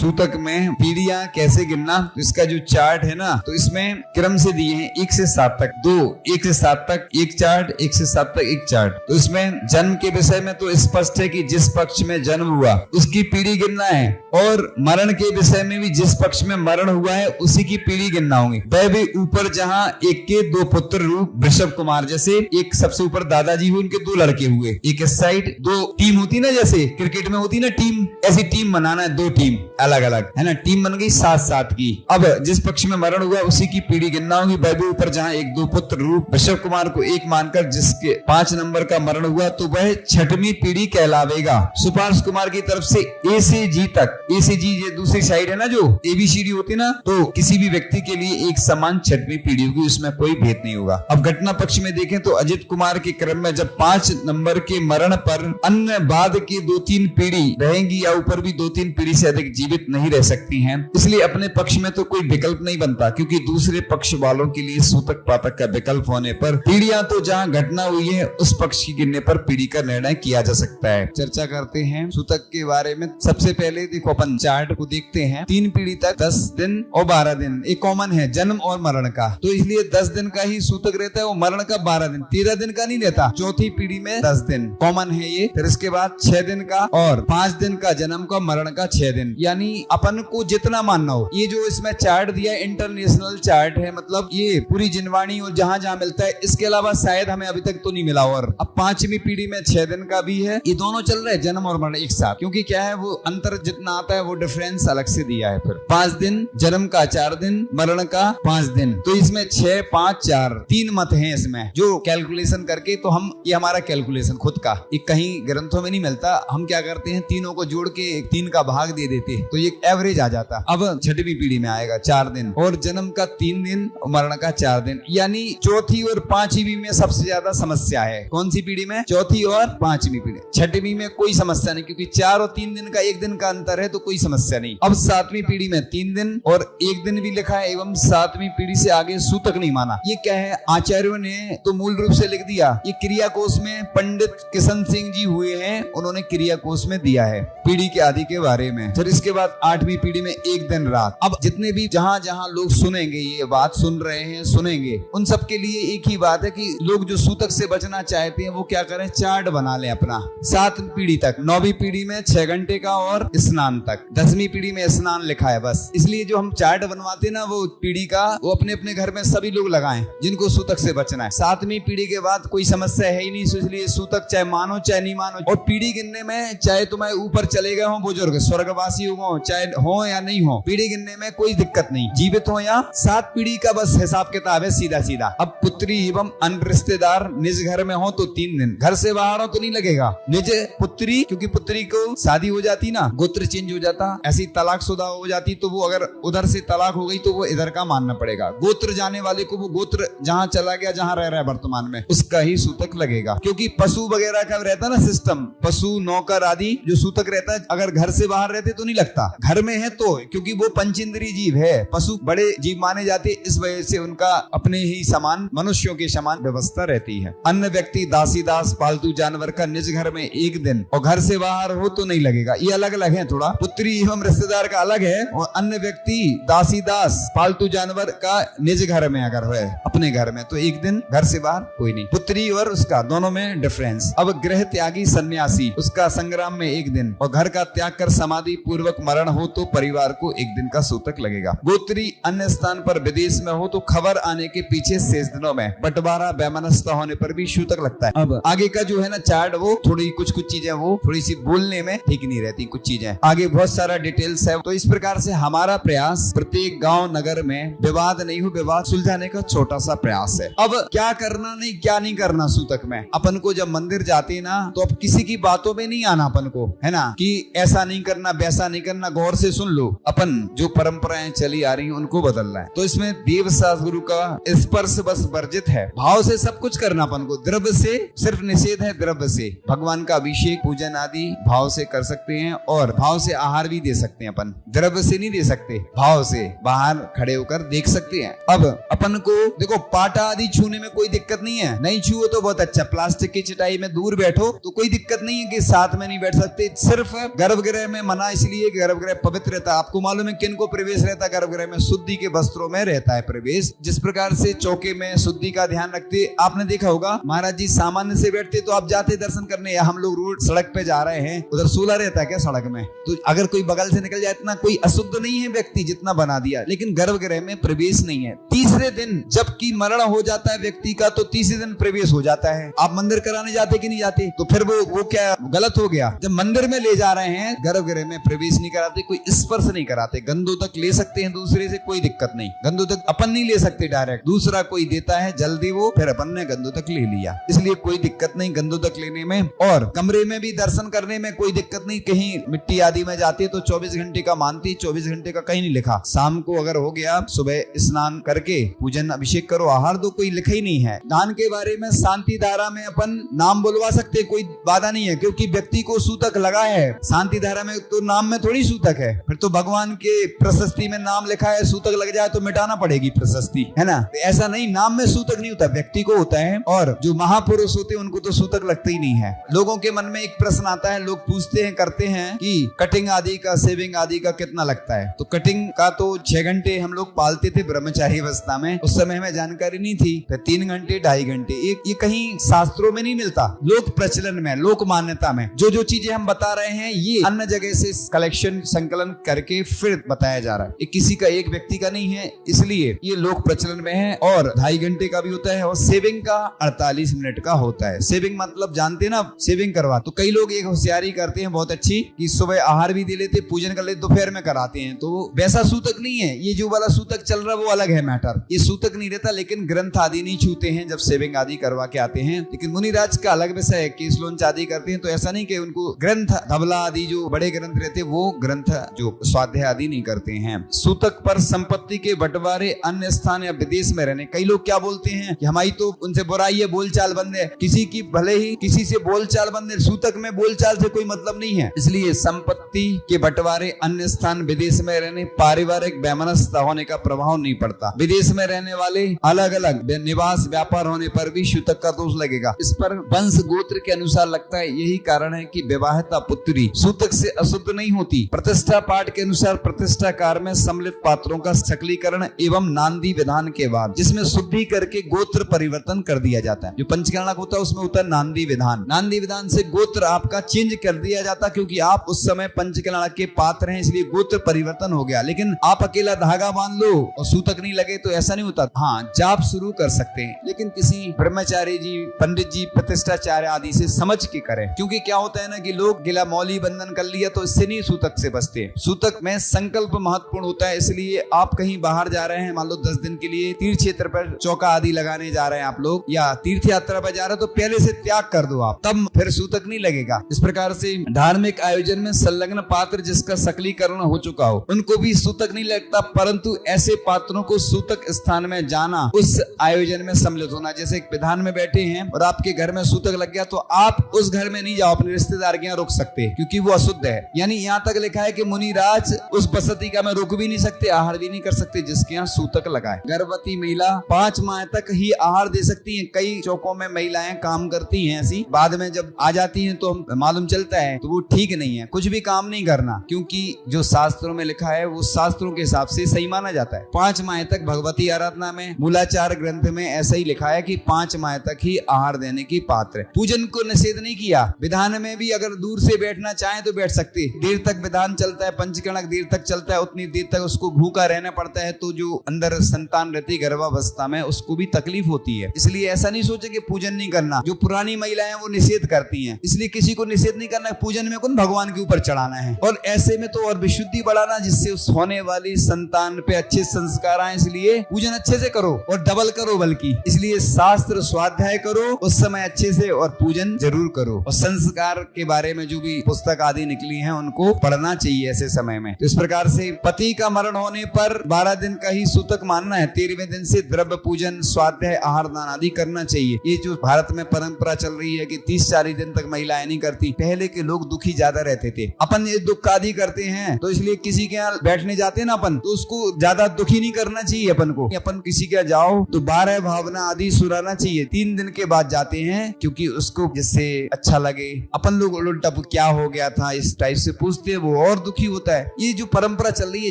सूतक में पीढ़ियां कैसे गिनना, तो इसका जो चार्ट है ना, तो इसमें क्रम से दिए हैं 1 से 7 तक, 2 1 से 7 तक एक चार्ट, 1 से 7 तक एक चार्ट। तो इसमें जन्म के विषय में तो स्पष्ट है कि जिस पक्ष में जन्म हुआ उसकी पीढ़ी गिनना है, और मरण के विषय में भी जिस पक्ष में मरण हुआ है उसी की पीढ़ी गिनना होगी। वह भी ऊपर जहां एक के 2 पुत्र रूप वृषभ कुमार, जैसे एक सबसे ऊपर दादाजी हुए, उनके 2 लड़के हुए, एक इस साइड 2 टीम होती ना, जैसे क्रिकेट में होती ना टीम, ऐसी टीम बनाना है, 2 टीम अलग अलग है ना, टीम बन गई 7-7 की। अब जिस पक्ष में मरण हुआ उसी की पीढ़ी गिनना होगी। वह भी ऊपर जहां 1-2 पुत्र रूप वृषभ कुमार को 1 मानकर जिसके 5 नंबर का मरण हुआ तो वह 6वीं पीढ़ी कहलावेगा। सुपार्श कुमार की तरफ से ए से जी तक, ए से जी ये दूसरी साइड है ना, जो ABCD होती ना, तो किसी भी व्यक्ति के लिए एक समान 6वीं पीढ़ी होगी, उसमें कोई भेद नहीं होगा। अब घटना पक्ष में देखें तो अजित कुमार के क्रम में जब 5 नंबर के मरण पर अन्य बाद की 2-3 पीढ़ी रहेंगी या ऊपर भी 2-3 पीढ़ी से अधिक जीवित नहीं रह सकती हैं, इसलिए अपने पक्ष में तो कोई विकल्प नहीं बनता, क्योंकि दूसरे पक्ष वालों के लिए सूतक पातक का विकल्प होने पर पीढ़ियां तो जहां घटना हुई है उस पक्ष की गिनने पर पीढ़ी का निर्णय किया जा सकता है। चर्चा करते हैं सूतक के बारे में। सबसे पहले देखो अपन चार्ट को देखते हैं। 3 पीढ़ी तक 10 दिन और 12 दिन एक कॉमन है, जन्म और मरण का, तो इसलिए 10 दिन का ही सूतक रहता है, वो मरण का 12 दिन, 13 दिन का नहीं रहता। चौथी पीढ़ी में 10 दिन कॉमन है ये। फिर इसके बाद 6 दिन का और 5 दिन का जन्म का, मरण का 6 दिन, यानी अपन को जितना मानना हो। ये जो इसमें चार्ट दिया है इंटरनेशनल चार्ट है, मतलब ये पूरी जिनवाणी और जहां जहां मिलता है, इसके अलावा शायद हमें अभी तक तो नहीं मिला। और अब 5वीं पीढ़ी में 6 दिन का भी है। ये दोनों चल रहे हैं, जन्म और मरण एक साथ, क्योंकि क्या है वो अंतर जितना आता है वो डिफरेंस अलग से दिया है। फिर 5 दिन, जन्म का 4 दिन, मरण का 5 दिन, तो इसमें 6, 5, 4 3 मत हैं इसमें, जो कैलकुलेशन करके, तो हम ये हमारा कैलकुलेशन खुद का, ये कहीं ग्रंथों में नहीं मिलता। हम क्या करते हैं, तीनों को जोड़ के 3 का भाग दे देते हैं, तो ये एवरेज आ जाता। अब 6वीं पीढ़ी में आएगा 4 दिन, और जन्म का 3 दिन और मरण का 4 दिन, यानी चौथी और 5वीं में सबसे ज्यादा समस्या है। कौन सी पीढ़ी में? चौथी और 5वीं पीढ़ी। 6वीं में कोई समस्या नहीं, क्योंकि 4 और 3 दिन का 1 दिन का अंतर है, तो कोई समस्या नहीं। अब 7वीं पीढ़ी में 3 दिन और 1 दिन भी लिखा है, एवं 7वीं पीढ़ी से आगे सूतक नहीं माना। ये क्या है, आचार्यों ने तो मूल रूप से लिख दिया, ये क्रिया कोश में पंडित किशन सिंह जी हुए हैं, उन्होंने क्रिया कोश में दिया है पीढ़ी के आदि के बारे में। फिर इसके बाद 8वीं पीढ़ी में 1 दिन रात। अब जितने भी जहां जहां लोग सुनेंगे, ये बात सुन रहे हैं, सुनेंगे, उन सब के लिए एक ही बात है कि लोग जो सूतक से बचना चाहते हैं वो क्या करें, चार्ट बना लें अपना। 7 पीढ़ी तक, 9वीं पीढ़ी में 6 घंटे का और स्नान तक, 10वीं पीढ़ी में स्नान लिखा है बस। इसलिए जो हम चार्ट बनवाते हैं ना वो पीढ़ी का, वो अपने अपने घर में सभी लोग लगाएं जिनको सूतक से बचना है। 7वीं पीढ़ी के बाद कोई समस्या है ही नहीं, इसलिए सूतक चाहे मानो चाहे नहीं मानो। और पीढ़ी गिनने में चाहे तुम्हें ऊपर चले गए हो बुजुर्ग, स्वर्गवासी हो, चाहे हो या नहीं हो, पीढ़ी गिनने में कोई दिक्कत नहीं, जीवित हो या 7 पीढ़ी का बस हिसाब किताब है, सीधा सीधा। अब पुत्री एवं अन्य रिश्तेदार निज घर में हो तो 3 दिन, घर से बाहर हो तो नहीं लगेगा। निज पुत्री, क्योंकि पुत्री को शादी हो जाती ना, गोत्र चेंज हो जाता, ऐसी तलाकशुदा हो जाती, तो वो अगर उधर से तलाक हो गई तो वो इधर का मानना पड़ेगा। गोत्र जाने वाले को वो गोत्र जहाँ चला गया, जहाँ रह रहा है वर्तमान में, उसका ही सूतक लगेगा। क्योंकि पशु वगैरह का रहता है ना सिस्टम, पशु नौकर आदि जो सूतक रहता है, अगर घर से बाहर रहते तो नहीं लगता, घर में है तो, क्योंकि वो पंचेंद्रिय जीव है, पशु बड़े जीव माने जाते, इस वजह से उनका अपने ही समान, मनुष्यों के समान व्यवस्था रहती है। अन्य व्यक्ति दासी दास पालतू जानवर का निज घर में 1 दिन और घर से बाहर हो तो नहीं लगेगा। ये अलग अलग है थोड़ा, पुत्री एवं रिश्तेदार का अलग है, और अन्य व्यक्ति दासी दास पालतू जानवर का निज घर में अगर है अपने घर में तो 1 दिन, घर से बाहर कोई नहीं। पुत्री और उसका दोनों में डिफरेंस। अब गृह त्यागी सन्यासी, उसका संग्राम में 1 दिन, और घर का त्याग कर समाधि पूर्वक मरण हो तो परिवार को 1 दिन का सूतक लगेगा। गोत्री अन्य स्थान पर विदेश में हो तो खबर आने के पीछे शेष दिनों में बंटवारा वैमनस्यता होने पर भी सूतक लगता है। अब आगे का जो है ना चार्ट, वो थोड़ी कुछ चीजें वो थोड़ी सी बोलने में ठीक नहीं रहती, कुछ चीजें आगे बहुत सारा डिटेल्स है। तो इस प्रकार से हमारा प्रयास प्रत्येक गांव नगर में विवाद नहीं हो, विवाद सुलझाने का छोटा सा प्रयास है। अब क्या करना नहीं, क्या नहीं करना सूतक में, अपन को जब मंदिर जाते ना तो अब किसी की बातों में नहीं आना, अपन को है ना कि ऐसा नहीं करना वैसा नहीं करना, गौर से सुन लो। अपन जो परंपराएं चली आ रही हैं उनको बदलना है। तो इसमें देव शास्त्रु का स्पर्श बस वर्जित है, भाव से सब कुछ करना अपन को, द्रव्य से सिर्फ निषेध है। द्रव्य से भगवान का अभिषेक पूजन आदि भाव से कर सकते हैं, और भाव से आहार भी दे सकते हैं अपन, द्रव्य से नहीं दे सकते, भाव से बाहर खड़े होकर देख सकते हैं। अब अपन को देखो पाटा आदि छूने में कोई दिक्कत नहीं है, नहीं छुओ तो बहुत अच्छा, प्लास्टिक की चटाई में दूर बैठो तो कोई दिक्कत नहीं है कि साथ में नहीं बैठ सकते। सिर्फ गर्भगृह में मना इसलिए, गर्भगृह पवित्र रहता है। आपको मालूम है किन को प्रवेश रहता है गर्भगृह में? शुद्धि के वस्त्रों में रहता है प्रवेश। जिस प्रकार से चौके में शुद्धि का ध्यान रखते, आपने देखा होगा महाराज जी सामान्य से बैठते तो आप जाते दर्शन करने, या हम लोग रोड सड़क पे जा रहे हैं, उधर सूला रहता है क्या सड़क में? तो अगर कोई बगल से निकल जाए, इतना कोई अशुद्ध नहीं है व्यक्ति जितना बना दिया, लेकिन गर्भगृह में प्रवेश नहीं है। तीसरे दिन जबकि मरण हो जाता है व्यक्ति का, तो तीसरे दिन प्रवेश हो जाता है। आप मंदिर कराने जाते कि नहीं जाते? तो फिर वो क्या गलत हो गया? जब मंदिर में ले जा रहे हैं, गर्भगृह में प्रवेश नहीं कराते, कोई स्पर्श नहीं कराते। गंदों तक ले सकते हैं दूसरे से, कोई दिक्कत नहीं। गंदों तक अपन नहीं ले सकते डायरेक्ट, दूसरा कोई देता है जल्दी वो, फिर अपन ने गंदों तक ले लिया, इसलिए कोई दिक्कत नहीं गंदों तक लेने में। और कमरे में भी दर्शन करने में कोई दिक्कत नहीं। कहीं मिट्टी आदि में जाती है तो 24 घंटे का मानती, 24 घंटे का कहीं नहीं लिखा। शाम को अगर हो गया, सुबह स्नान करके पूजन अभिषेक करो, आहार दो, कोई लिखा ही नहीं है। दान के बारे में शांति धारा में अपन नाम बुलवा सकते, कोई बाधा नहीं है, क्योंकि व्यक्ति को सूतक लगा है। शांति धारा में तो नाम में थोड़ी सूतक है, फिर तो भगवान के प्रशस्ति में नाम लिखा है, सूतक लग जाए तो मिटाना पड़ेगी प्रशस्ति, है ना? तो ऐसा नहीं, नाम में सूतक नहीं होता, व्यक्ति को होता है। और जो महापुरुष होते हैं उनको तो सूतक लगता ही नहीं है। लोगों के मन में एक प्रश्न आता है, लोग पूछते हैं करते हैं कि कटिंग आदि का, सेविंग आदि का कितना लगता है? तो कटिंग का तो 6 घंटे हम लोग पालते थे ब्रह्मचारी अवस्था में, उस समय हमें जानकारी नहीं थी। फिर 3 घंटे 2.5 घंटे, ये कहीं शास्त्रों में नहीं मिलता, लोक प्रचलन में, लोक मान्यता में जो चीजें हम बता रहे हैं ये अन्य जगह से कलेक्शन संकलन करके फिर बताया जा रहा है। ये किसी का एक व्यक्ति का नहीं है, इसलिए ये लोक प्रचलन में है। और 2.5 घंटे का भी होता है, और सेविंग का 48 मिनट का होता है। सेविंग मतलब जानते ना, सेविंग करवा। तो कई लोग एक होशियारी करते हैं बहुत अच्छी कि सुबह आहार भी दे लेते, पूजन कर लेते, दोपहर में कराते हैं, तो वैसा सूतक नहीं है। ये जो वाला सूतक चल रहा है वो अलग है मैटर, ये सूतक नहीं रहता। लेकिन ग्रंथ आदि नहीं छूते हैं जब सेविंग आदि करवा के आते हैं। लेकिन मुनिराज का अलग विषय है, केस लोंच आदि करते हैं, तो ऐसा नहीं कि उनको ग्रंथ धबला आदि जो बड़े ग्रंथ रहते हैं वो ग्रंथ जो स्वाध्याय आदि नहीं करते हैं। सूतक पर संपत्ति के बंटवारे अन्य स्थान या विदेश में रहने। कई लोग क्या बोलते हैं कि हमारी तो उनसे बुराई है, बोलचाल बंद है। किसी की भले ही किसी से बोलचाल बंद है, सूतक में बोलचाल से कोई मतलब नहीं है। इसलिए संपत्ति के बंटवारे अन्य स्थान विदेश में रहने, पारिवारिक वैमनस्यता होने का प्रभाव नहीं पड़ता। विदेश में रहने वाले अलग अलग निवास व्यापार होने पर भी सूतक का दोष लगेगा। इस पर वंश गोत्र के अनुसार लगता है। यही कारण है कि विवाहिता पुत्री सूतक से अशुद्ध नहीं होती। प्रतिष्ठा पाठ के अनुसार प्रतिष्ठा कार में सम्मिलित पात्रों का सकलीकरण एवं नांदी विधान के बाद जिसमें शुद्धि करके गोत्र परिवर्तन कर दिया जाता है। जो पंचकर्णक होता है उसमें होता है नांदी विधान। नांदी विधान से गोत्र आपका चेंज कर दिया जाता, क्योंकि आप उस समय पंचकर्णक के पात्र हैं, इसलिए गोत्र परिवर्तन हो गया। लेकिन आप अकेला धागा बांध लो और सूतक नहीं लगे तो ऐसा नहीं होता। हाँ, जाप शुरू कर सकते हैं, लेकिन किसी ब्रह्मचारी जी, पंडित जी प्रतिष्ठाचार्य आदि से समझ के करें। क्योंकि क्या होता है ना कि लोग गिला मौली बंधन कर लिया तो इससे नहीं सूतक से बचते। सूतक में संकल्प महत्वपूर्ण होता है। इसलिए आप कहीं बाहर जा रहे हैं, मान लो 10 दिन के लिए तीर्थ क्षेत्र पर चौका आदि लगाने जा रहे हैं आप लोग, या तीर्थ यात्रा पर जा रहे हो, तो पहले से त्याग कर दो आप, तब फिर सूतक नहीं लगेगा। इस प्रकार से धार्मिक आयोजन में संलग्न पात्र जिसका सकलीकरण हो चुका हो उनको भी सूतक नहीं लगता, परंतु ऐसे पात्रों को सूतक स्थान में जाना, उस आयोजन में सम्मिलित होना। जैसे एक विधान में बैठे हैं और आपके घर में सूतक लग गया तो आप उस घर में नहीं जाओ, अपने रिश्तेदार के यहाँ रुक सकते हैं, क्योंकि वो अशुद्ध है। यानी यहाँ तक लिखा है कि मुनिराज उस बसती का में रुक भी नहीं सकते, आहार भी नहीं कर सकते जिसके यहाँ सूतक लगा है। गर्भवती महिला 5 माह तक ही आहार दे सकती है। कई चौकों में महिलाएं काम करती हैं ऐसी, बाद में जब आ जाती हैं तो मालूम चलता है तो वो ठीक नहीं है। कुछ भी काम नहीं करना, क्योंकि जो शास्त्रों में लिखा है वो शास्त्रों के हिसाब से सही माना जाता है। 5 माह तक भगवती आराधना में मूलाचार ग्रंथ में ऐसा ही लिखा है कि 5 माह तक ही आहार देने की पात्र है। पूजन को निषेध नहीं किया। विधान में भी अगर दूर से बैठना चाहे तो बैठ सकते। देर तक विधान चलता है, पंचकर्णक देर तक चलता है, उतनी देर तक उसको भूखा रहना पड़ता है, तो जो अंदर संतान रहती गर्भावस्था में उसको भी तकलीफ होती है। इसलिए ऐसा नहीं सोचे कि पूजन नहीं करना। जो पुरानी महिलाएं वो निषेध करती हैं, इसलिए किसी को निषेध नहीं करना। पूजन में कौन भगवान के ऊपर चढ़ाना है, और ऐसे में तो और विशुद्धि बढ़ाना, जिससे उस होने वाली संतान पे अच्छे संस्कार आए। इसलिए पूजन अच्छे से करो और डबल करो, बल्कि इसलिए शास्त्र स्वाध्याय करो उस समय अच्छे से, और पूजन जरूर करो। और संस्कार के बारे में जो भी पुस्तक आदि निकली हैं उनको पढ़ना चाहिए ऐसे समय में। तो इस प्रकार से पति का मरण होने पर 12 दिन का ही सूतक मानना है। 13वें दिन से द्रव्य पूजन, स्वाध्याय, आहार दान आदि करना चाहिए। ये जो भारत में परंपरा चल रही है कि 30-40 दिन तक महिलाएं नहीं करती। पहले के लोग दुखी ज्यादा रहते थे। अपन ये दुख आदि करते हैं तो इसलिए किसी के यहाँ बैठने जाते हैं ना अपन, तो उसको ज्यादा दुखी नहीं करना चाहिए अपन को। अपन किसी के यहाँ जाओ तो 12 भावना आदि सुनाना चाहिए। 3 दिन के बाद जाते हैं, क्योंकि उसको जिससे अच्छा लगे। अपन लोग उल्टा क्या हो गया था इस टाइप से पूछते हैं, वो और दुखी होता है। ये जो परंपरा चल रही है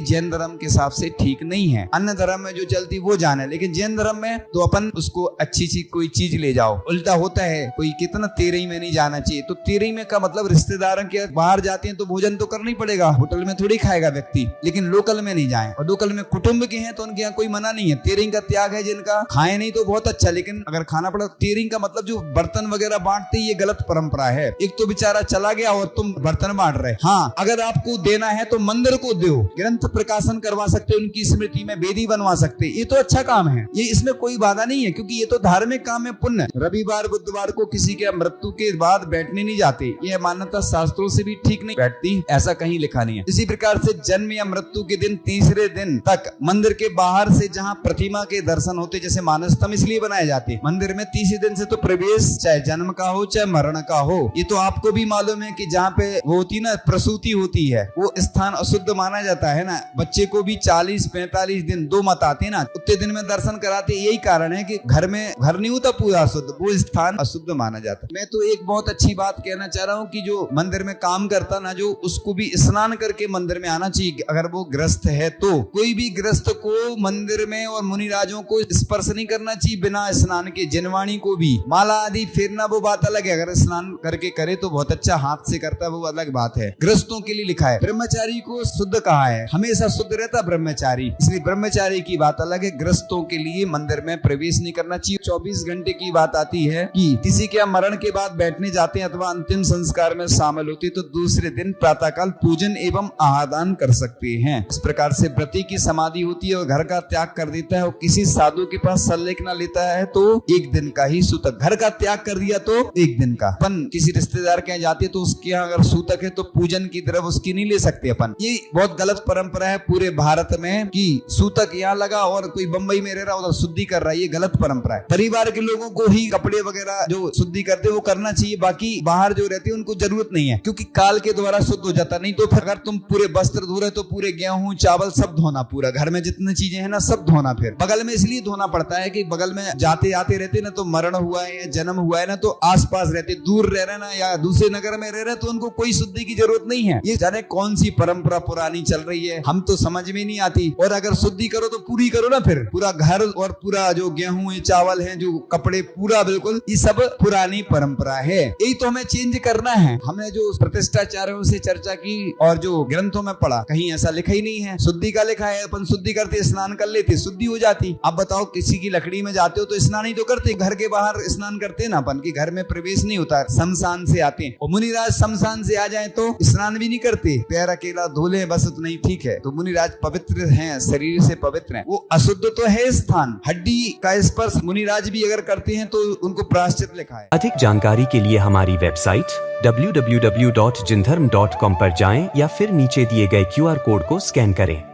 जैन धर्म के हिसाब से ठीक नहीं है। अन्य धर्म में जो चलती वो जाने, लेकिन जैन धर्म में तो अपन उसको अच्छी सी कोई चीज ले जाओ। उल्टा होता है, कोई कितना तेरही में नहीं जाना चाहिए, तो तेरही में का मतलब रिश्तेदारों के बाहर जाते हैं तो भोजन तो करना ही पड़ेगा, होटल में थोड़ी खाएगा व्यक्ति, लेकिन लोकल में नहीं जाए। और लोकल में कुटुंब के हैं तो उनके यहाँ कोई मना नहीं है। तेरही का त्याग है जिनका, खाए नहीं तो बहुत अच्छा, लेकिन अगर खाना पड़ा। तेरही का मतलब जो बर्तन वगैरह बांटते ये गलत परंपरा है। एक तो बेचारा चला गया और तुम बर्तन बांट रहे। हाँ, अगर आपको देना है तो मंदिर को दो, ग्रंथ प्रकाशन करवा सकते, उनकी स्मृति में वेदी बनवा सकते, ये तो अच्छा काम है, ये इसमें कोई बाधा नहीं है, क्योंकि ये तो धार्मिक काम है, पुण्य। रविवार बुधवार को किसी के मृत्यु के बाद बैठने नहीं जाते, यह मान्यता शास्त्रों से भी ठीक नहीं बैठती, ऐसा कहीं लिखा नहीं है। इसी प्रकार से जन्म या मृत्यु के दिन तीसरे दिन तक मंदिर के बाहर से जहाँ प्रतिमा के दर्शन होते, जैसे मानसतम इसलिए बनाए जाते, मंदिर में तीसरे दिन से तो प्रवेश चाहे जन्म का हो चाहे मरण का हो। ये तो आपको भी मालूम है कि जहाँ पे वो होती ना प्रसूति होती है, वो स्थान अशुद्ध माना जाता है ना। बच्चे को भी 40-45 दिन, 2 मत आते ना, उतने दिन में दर्शन कराते। यही कारण है कि घर में घर नहीं होता पूरा अशुद्ध, वो स्थान अशुद्ध माना जाता है। मैं तो एक बहुत अच्छी बात कहना चाह रहा हूँ कि जो मंदिर में काम करता ना, जो उसको भी स्नान करके मंदिर में आना चाहिए। अगर वो ग्रस्त है तो कोई भी ग्रस्त को मंदिर में और मुनिराजों को स्पर्श नहीं करना चाहिए बिना स्नान के। जिनवाणी को भी माला आदि फेरना वो बात अलग है, अगर स्नान करके करे तो बहुत अच्छा, हाथ से करता है वो अलग बात है। ग्रस्तों के लिए लिखा है, ब्रह्मचारी को शुद्ध कहा है, हमेशा शुद्ध रहता ब्रह्मचारी, इसलिए ब्रह्मचारी की बात अलग है। ग्रस्तों के लिए मंदिर में प्रवेश नहीं करना चाहिए। 24 घंटे की बात आती है कि किसी के मरण के बाद बैठने जाते हैं अथवा अंतिम संस्कार में शामिल होते तो दूसरे दिन प्रातःकाल पूजन एवं आहादान कर सकते हैं। इस प्रकार से व्रती की समाधि होती है और घर का त्याग कर देता है और किसी साधु के पास सल्लेख न लेता है तो 1 दिन का ही सूतक। घर का त्याग कर दिया तो 1 दिन का। अपन किसी रिश्तेदार के यहाँ जाते तो उसके यहाँ अगर सूतक है तो पूजन की तरफ उसकी नहीं ले सकते अपन। ये बहुत गलत परंपरा है पूरे भारत में कि सूतक यहाँ लगा और कोई बंबई में रह रहा उधर शुद्धि कर रहा है, ये गलत परंपरा है। परिवार के लोगों को ही कपड़े वगैरह जो शुद्धि करते वो करना चाहिए, बाकी बाहर जो रहते हैं उनको जरूरत नहीं है, क्योंकि काल के द्वारा शुद्ध हो जाता। नहीं तो फिर अगर तुम पूरे वस्त्र धो रहे तो पूरे गेहूं चावल सब धोना, पूरा घर में जितनी चीजें हैं ना सब धोना। फिर बगल में इसलिए धोना पड़ता है कि बगल में जाते आते रहते ना, तो मरण हुआ है या जन्म हुआ है ना, तो आसपास रहते, दूर रह रहे ना या दूसरे नगर में रह रहे तो उनको कोई शुद्धि की जरूरत नहीं है। ये जाने कौन सी परंपरा पुरानी चल रही है, हम तो समझ में नहीं आती। और अगर शुद्धि करो तो पूरी करो ना, फिर पूरा घर और पूरा जो गेहूं चावल है जो कपड़े पूरा, बिल्कुल ये सब पुरानी परंपरा है। यही तो हमें चेंज करना है। हमने जो प्रतिष्ठाचार्यों से चर्चा की और जो ग्रंथों में पढ़ा, कहीं ऐसा लिखा ही नहीं है। शुद्धि का लिखा है, अपन शुद्धि करते स्नान कर लेते, शुद्धि हो जाती। अब बताओ किसी की लकड़ी में जाते हो तो स्नान ही तो करते, घर के बाहर स्नान करते ना अपन, की घर में प्रवेश नहीं होता, शमशान से आते हैं। और मुनिराज शमशान से आ जाए तो स्नान भी नहीं करते, पैर अकेला धो ले बस उतना ही ठीक है। तो मुनिराज पवित्र हैं, शरीर से पवित्र हैं, वो अशुद्ध तो है स्थान। हड्डी का स्पर्श मुनिराज भी अगर करते हैं तो उनको प्रायश्चित लिखा है। अधिक जानकारी के लिए हमारी वेबसाइट www.jindharm.com पर जाएं या फिर नीचे दिए गए QR कोड को स्कैन करें।